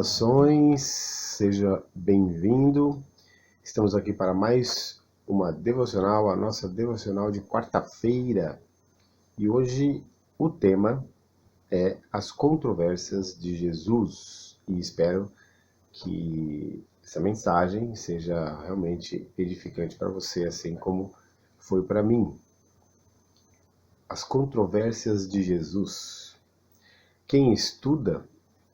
Saudações, seja bem-vindo. Estamos aqui para mais uma devocional, a nossa devocional de quarta-feira. E hoje o tema é as controvérsias de Jesus. E espero que essa mensagem seja realmente edificante para você, assim como foi para mim. As controvérsias de Jesus. Quem estuda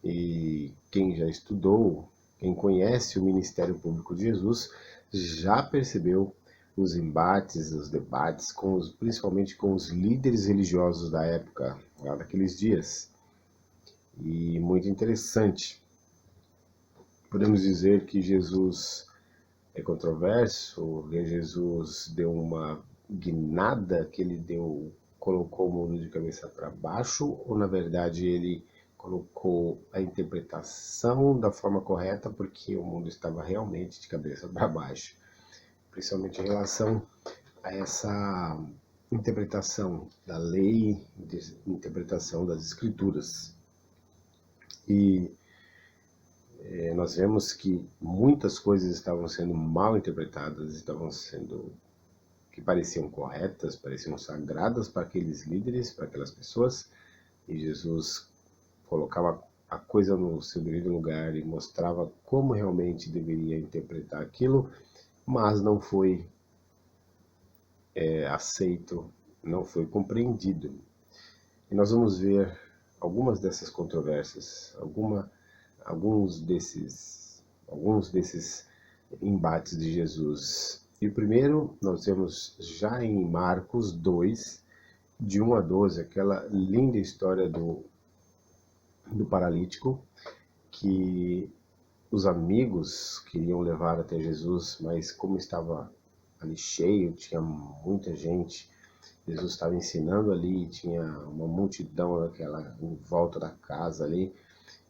e quem já estudou, quem conhece o ministério público de Jesus, já percebeu os embates, os debates, principalmente com os líderes religiosos da época, lá daqueles dias. E muito interessante. Podemos dizer que Jesus é controverso, que Jesus deu uma guinada, que ele colocou o mundo de cabeça para baixo, ou na verdade ele colocou a interpretação da forma correta porque o mundo estava realmente de cabeça para baixo, principalmente em relação a essa interpretação da lei, interpretação das escrituras. E nós vemos que muitas coisas estavam sendo mal interpretadas, que pareciam corretas, pareciam sagradas para aqueles líderes, para aquelas pessoas, e Jesus colocava a coisa no seu devido lugar e mostrava como realmente deveria interpretar aquilo, mas não foi aceito, não foi compreendido. E nós vamos ver algumas dessas controvérsias, alguns desses embates de Jesus. E o primeiro nós vemos já em Marcos 2, de 1 a 12, aquela linda história do paralítico, que os amigos queriam levar até Jesus, mas como estava ali cheio, tinha muita gente, Jesus estava ensinando ali, tinha uma multidão em volta da casa ali,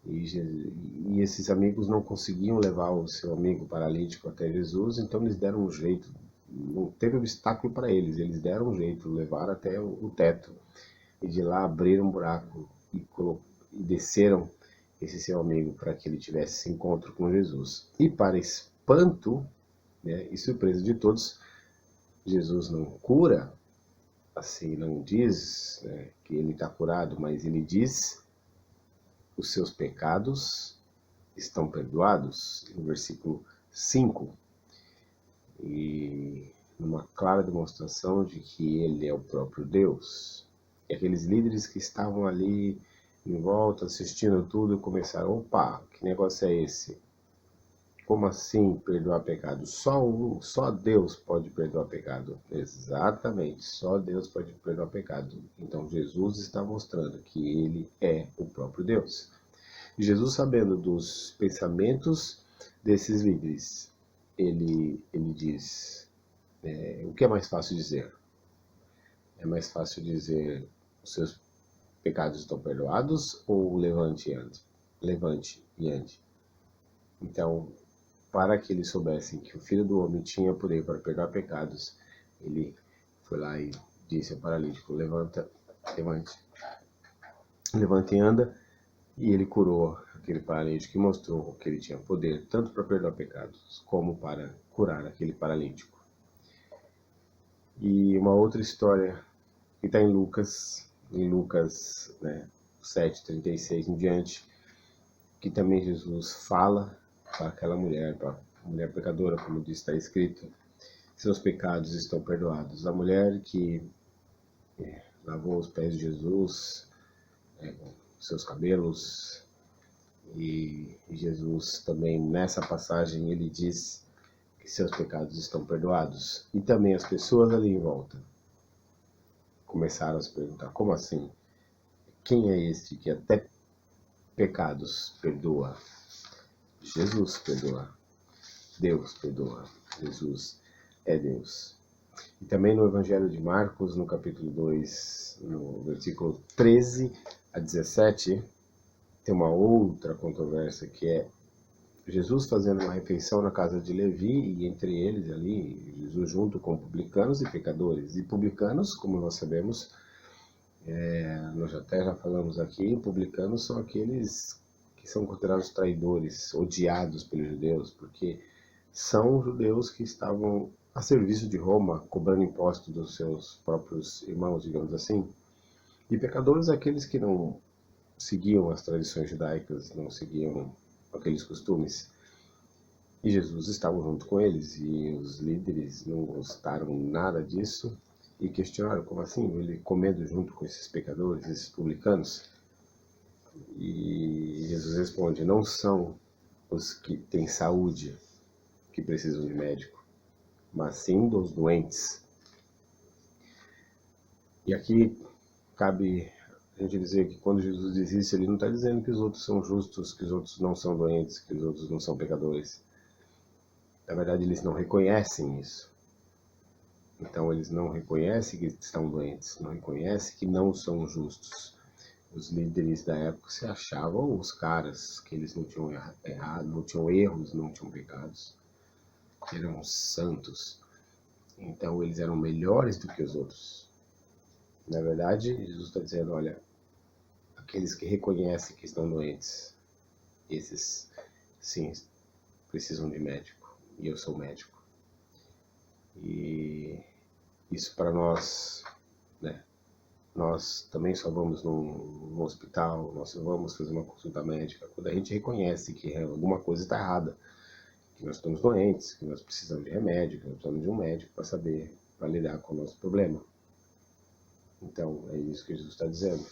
e esses amigos não conseguiam levar o seu amigo paralítico até Jesus, então eles deram um jeito, não teve obstáculo para eles deram um jeito, levaram até o teto, e de lá abriram um buraco e desceram esse seu amigo para que ele tivesse esse encontro com Jesus. E para espanto, né, e surpresa de todos, Jesus não cura, assim, não diz, né, que ele está curado, mas ele diz: os seus pecados estão perdoados, no versículo 5. E numa clara demonstração de que ele é o próprio Deus. E aqueles líderes que estavam ali em volta, assistindo tudo, começaram: opa, que negócio é esse? Como assim perdoar pecado? Só Deus pode perdoar pecado. Exatamente, só Deus pode perdoar pecado. Então Jesus está mostrando que ele é o próprio Deus. E Jesus, sabendo dos pensamentos desses líderes, ele diz, o que é mais fácil dizer? É mais fácil dizer: os seus pecados estão perdoados, ou levante e ande? Então, para que eles soubessem que o Filho do Homem tinha poder para perdoar pecados, ele foi lá e disse ao paralítico: levanta e anda, e ele curou aquele paralítico e mostrou que ele tinha poder tanto para perdoar pecados como para curar aquele paralítico. E uma outra história que está em Lucas, né, 7:36 em diante, que também Jesus fala para aquela mulher, para a mulher pecadora, como diz, está escrito: seus pecados estão perdoados. A mulher que lavou os pés de Jesus, com seus cabelos, e Jesus também nessa passagem ele diz que seus pecados estão perdoados. E também as pessoas ali em volta começaram a se perguntar: como assim? Quem é este que até pecados perdoa? Jesus perdoa. Deus perdoa. Jesus é Deus. E também no Evangelho de Marcos, no capítulo 2, no versículo 13 a 17, tem uma outra controvérsia, que é Jesus fazendo uma refeição na casa de Levi, e entre eles ali, Jesus junto com publicanos e pecadores. E publicanos, como nós sabemos, nós até já falamos aqui, publicanos são aqueles que que são considerados traidores, odiados pelos judeus, porque são judeus que estavam a serviço de Roma, cobrando impostos dos seus próprios irmãos, digamos assim. E pecadores aqueles que não seguiam as tradições judaicas, não seguiam aqueles costumes. E Jesus estava junto com eles, e os líderes não gostaram nada disso e questionaram: como assim? Ele comendo junto com esses pecadores, esses publicanos? E Jesus responde: não são os que têm saúde que precisam de médico, mas sim dos doentes. E aqui cabe a gente dizer que quando Jesus diz isso, ele não está dizendo que os outros são justos, que os outros não são doentes, que os outros não são pecadores. Na verdade, eles não reconhecem isso. Então, eles não reconhecem que estão doentes, não reconhecem que não são justos. Os líderes da época se achavam os caras, que eles não tinham errado, não tinham erros, não tinham pecados. Eram santos. Então, eles eram melhores do que os outros. Na verdade, Jesus está dizendo: olha, aqueles que reconhecem que estão doentes, esses, sim, precisam de médico. E eu sou médico. E isso para nós, né? Nós também só vamos num hospital, nós só vamos fazer uma consulta médica quando a gente reconhece que alguma coisa está errada, que nós estamos doentes, que nós precisamos de remédio, que nós precisamos de um médico para saber, para lidar com o nosso problema. Então, é isso que Jesus está dizendo.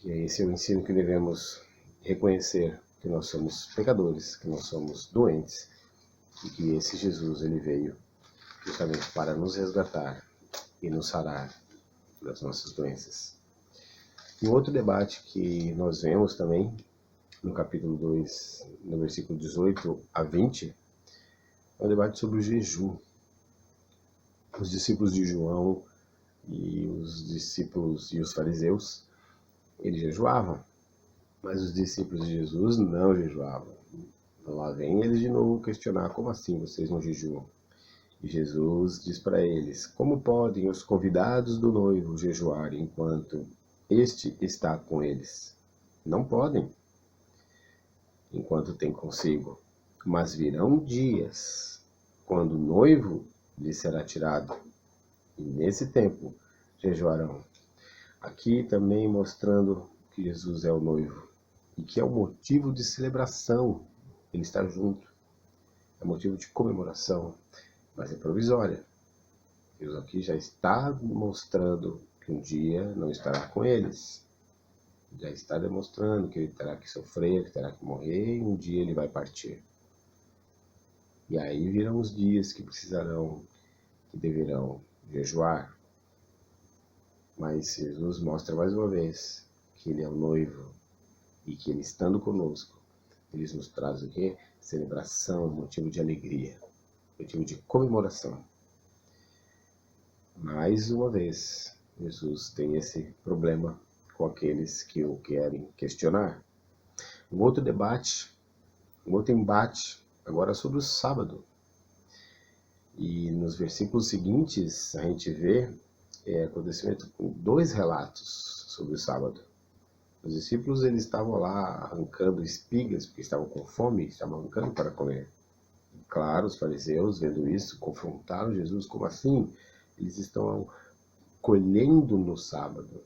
E esse é o ensino que devemos reconhecer, que nós somos pecadores, que nós somos doentes, e que esse Jesus, ele veio justamente para nos resgatar e nos sarar das nossas doenças. E outro debate que nós vemos também, no capítulo 2, no versículo 18 a 20, é um debate sobre o jejum. Os discípulos de João e os discípulos e os fariseus, eles jejuavam, mas os discípulos de Jesus não jejuavam. Então lá vem eles de novo questionar: como assim vocês não jejuam? E Jesus diz para eles: como podem os convidados do noivo jejuar enquanto este está com eles? Não podem, enquanto tem consigo. Mas virão dias, quando o noivo lhe será tirado, e nesse tempo jejuarão. Aqui também mostrando que Jesus é o noivo, e que é o motivo de celebração, ele está junto. É motivo de comemoração, mas é provisória. Deus aqui já está mostrando que um dia não estará com eles. Já está demonstrando que ele terá que sofrer, que terá que morrer, e um dia ele vai partir. E aí virão os dias que precisarão, que deverão jejuar. Mas Jesus mostra mais uma vez que ele é o noivo e que ele estando conosco, ele nos traz o quê? Celebração, motivo de alegria, motivo de comemoração. Mais uma vez, Jesus tem esse problema com aqueles que o querem questionar. Um outro debate, um outro embate, agora sobre o sábado. E nos versículos seguintes a gente vê acontecimento com dois relatos sobre o sábado. Os discípulos eles estavam lá arrancando espigas, porque estavam com fome, estavam arrancando para comer. Claro, os fariseus, vendo isso, confrontaram Jesus: como assim? Eles estão colhendo no sábado.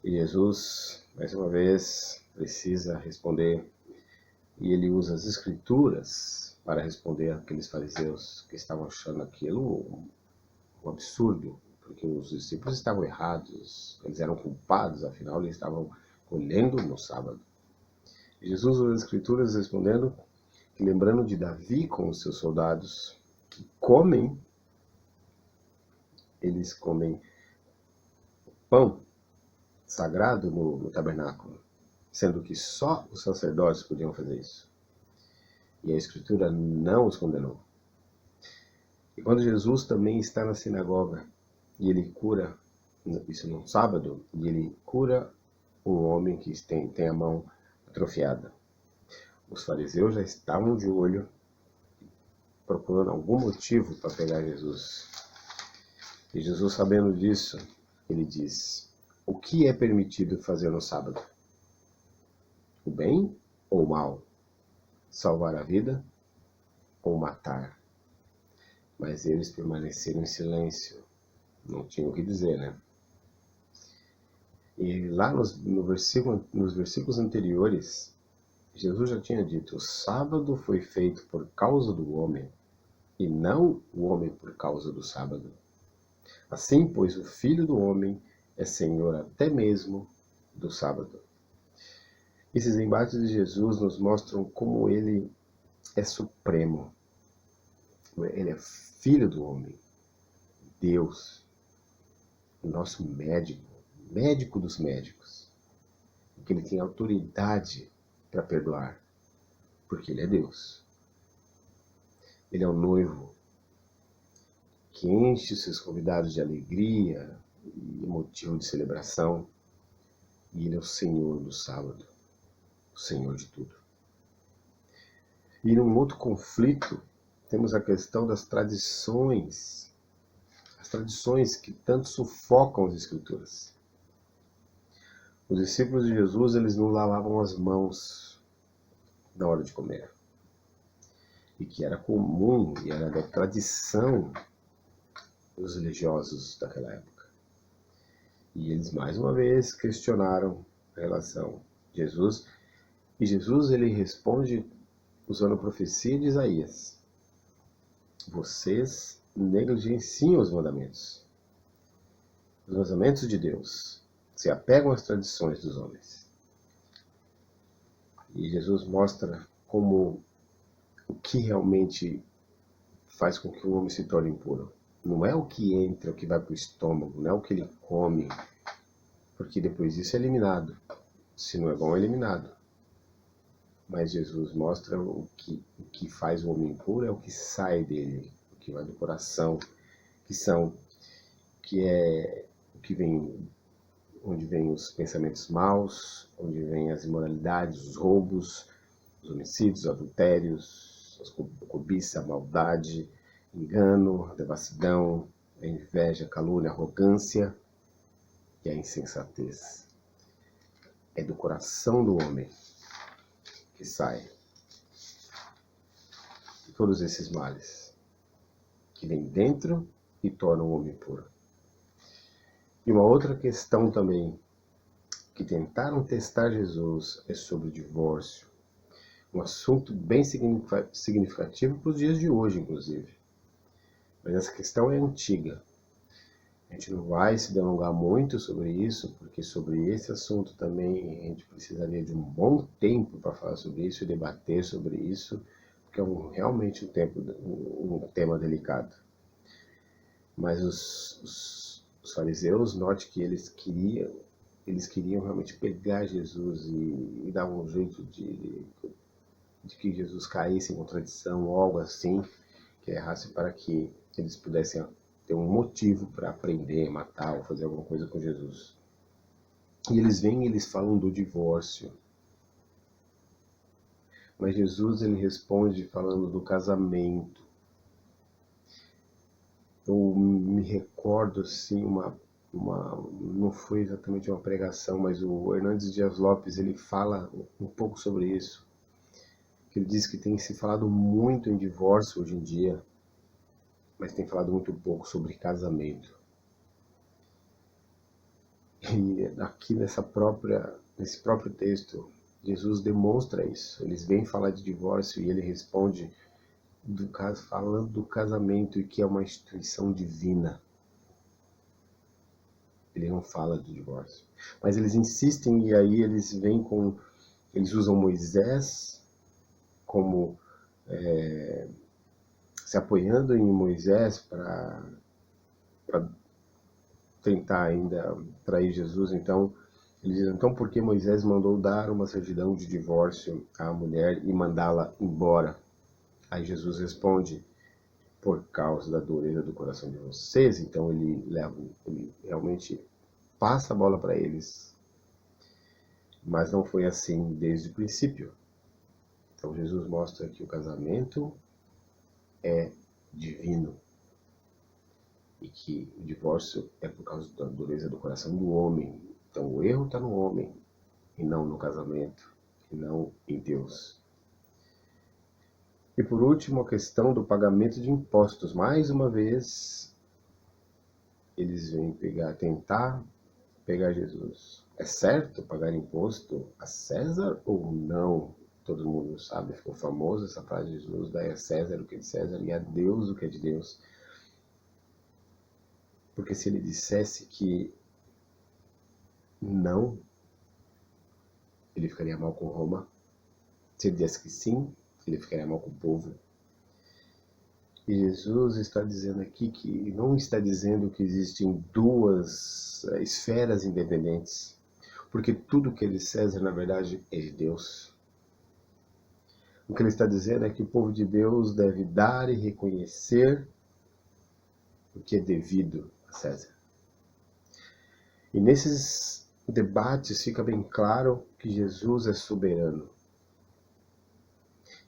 E Jesus, mais uma vez, precisa responder, e ele usa as escrituras para responder àqueles fariseus que estavam achando aquilo um absurdo, porque os discípulos estavam errados, eles eram culpados, afinal eles estavam colhendo no sábado. E Jesus usa as escrituras respondendo que, lembrando de Davi com os seus soldados, que comem, eles comem pão sagrado no tabernáculo, sendo que só os sacerdotes podiam fazer isso. E a Escritura não os condenou. E quando Jesus também está na sinagoga, e ele cura, isso num sábado, e ele cura um homem que tem a mão atrofiada. Os fariseus já estavam de olho, procurando algum motivo para pegar Jesus. E Jesus, sabendo disso, ele diz: O que é permitido fazer no sábado? O bem ou o mal? Salvar a vida ou matar? Mas eles permaneceram em silêncio. Não tinham o que dizer, né? E lá nos versículos anteriores, Jesus já tinha dito: o sábado foi feito por causa do homem, e não o homem por causa do sábado. Assim, pois, o Filho do Homem é Senhor até mesmo do sábado. Esses embates de Jesus nos mostram como ele é supremo. Ele é Filho do Homem, Deus, o nosso médico, médico dos médicos. Que ele tem autoridade para perdoar, porque ele é Deus. Ele é o noivo que enche seus convidados de alegria e motivo de celebração. E ele é o Senhor do sábado, o Senhor de tudo. E num outro conflito, temos a questão das tradições. As tradições que tanto sufocam as Escrituras. Os discípulos de Jesus, eles não lavavam as mãos na hora de comer. E que era comum e era da tradição dos religiosos daquela época. E eles mais uma vez questionaram a relação de Jesus. E Jesus ele responde usando a profecia de Isaías: vocês negligenciam os mandamentos de Deus, se apegam às tradições dos homens. E Jesus mostra como o que realmente faz com que o homem se torne impuro. Não é o que entra, o que vai para o estômago, não é o que ele come, porque depois disso é eliminado. Se não é bom, é eliminado. Mas Jesus mostra o que faz o homem impuro é o que sai dele, o que vai do coração, que é o que vem, onde vem os pensamentos maus, onde vem as imoralidades, os roubos, os homicídios, os adultérios, a cobiça, a maldade, engano, a devassidão, a inveja, a calúnia, a arrogância e a insensatez. É do coração do homem que sai todos esses males, que vêm dentro e tornam o homem puro. E uma outra questão também, que tentaram testar Jesus, é sobre o divórcio. Um assunto bem significativo para os dias de hoje, inclusive. Mas essa questão é antiga. A gente não vai se delongar muito sobre isso, porque sobre esse assunto também a gente precisaria de um bom tempo para falar sobre isso e debater sobre isso, porque é realmente um tema delicado. Mas os fariseus, note que eles queriam realmente pegar Jesus e dar um jeito de que Jesus caísse em contradição ou algo assim, que errasse, para que eles pudessem ter um motivo para aprender, matar ou fazer alguma coisa com Jesus. E eles vêm e eles falam do divórcio. Mas Jesus ele responde falando do casamento. Eu me recordo assim, não foi exatamente uma pregação, mas o Hernandes Dias Lopes ele fala um pouco sobre isso. Que ele diz que tem se falado muito em divórcio hoje em dia, mas tem falado muito pouco sobre casamento. E aqui nesse próprio texto, Jesus demonstra isso. Eles vêm falar de divórcio e ele responde falando do casamento, e que é uma instituição divina. Ele não fala do divórcio. Mas eles insistem, e aí eles usam Moisés como se apoiando em Moisés para tentar ainda trair Jesus. Então eles dizem: então por que Moisés mandou dar uma certidão de divórcio à mulher e mandá-la embora? Aí Jesus responde: por causa da dureza do coração de vocês. Então ele realmente passa a bola para eles, mas não foi assim desde o princípio. Então Jesus mostra que o casamento é divino e que o divórcio é por causa da dureza do coração do homem, Então o erro está no homem, e não no casamento, e não em Deus. E por último, a questão do pagamento de impostos. Mais uma vez, eles vêm tentar pegar Jesus. É certo pagar imposto a César ou não? Todo mundo sabe, ficou famoso essa frase de Jesus: dai a César o que é de César e a Deus o que é de Deus. Porque se ele dissesse que não, ele ficaria mal com Roma. Se ele dissesse que sim, ele ficaria mal com o povo. E Jesus está dizendo aqui que não está dizendo que existem duas esferas independentes, porque tudo que é de César, na verdade, é de Deus. O que ele está dizendo é que o povo de Deus deve dar e reconhecer o que é devido a César. E nesses debates fica bem claro que Jesus é soberano.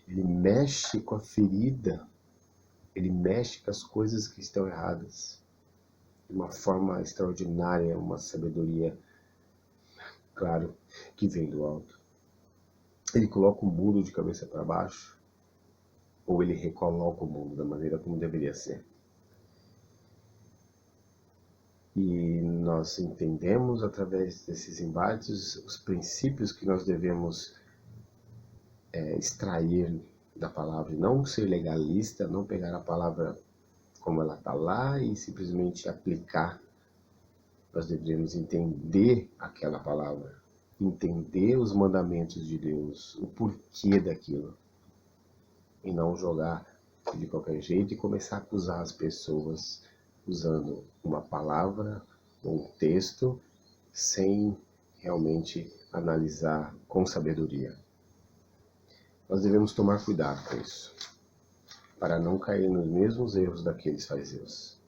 Ele mexe com a ferida, ele mexe com as coisas que estão erradas de uma forma extraordinária, uma sabedoria, claro, que vem do alto. Ele coloca o mundo de cabeça para baixo, ou ele recoloca o mundo da maneira como deveria ser. E nós entendemos através desses embates os princípios que nós devemos extrair da palavra, e não ser legalista, não pegar a palavra como ela está lá e simplesmente aplicar. Nós deveríamos entender aquela palavra, entender os mandamentos de Deus, o porquê daquilo, e não jogar de qualquer jeito e começar a acusar as pessoas usando uma palavra ou um texto sem realmente analisar com sabedoria. Nós devemos tomar cuidado com isso, para não cair nos mesmos erros daqueles fariseus.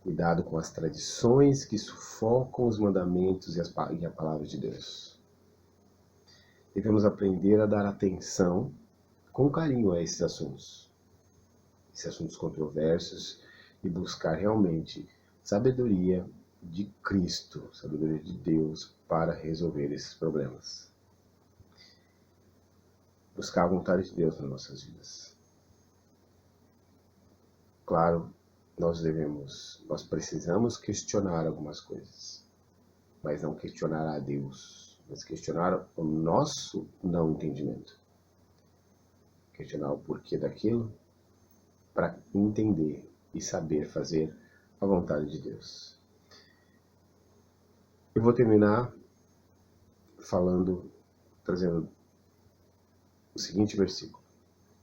Cuidado com as tradições que sufocam os mandamentos e a palavra de Deus. Devemos aprender a dar atenção com carinho a esses assuntos controversos, e buscar realmente sabedoria de Cristo, sabedoria de Deus para resolver esses problemas. Buscar a vontade de Deus nas nossas vidas. Claro, nós precisamos questionar algumas coisas, mas não questionar a Deus, mas questionar o nosso não entendimento. Questionar o porquê daquilo, para entender e saber fazer a vontade de Deus. Eu vou terminar trazendo o seguinte versículo,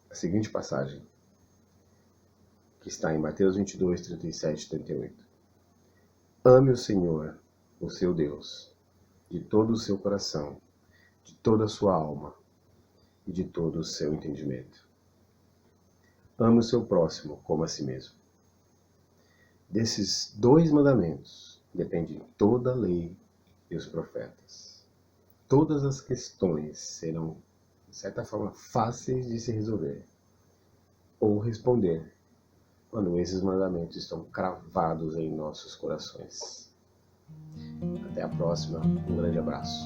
a seguinte passagem, que está em Mateus 22, 37 e 38. Ame o Senhor, o seu Deus, de todo o seu coração, de toda a sua alma e de todo o seu entendimento. Ame o seu próximo como a si mesmo. Desses dois mandamentos depende toda a lei e os profetas. Todas as questões serão, de certa forma, fáceis de se resolver ou responder quando esses mandamentos estão cravados em nossos corações. Até a próxima, um grande abraço.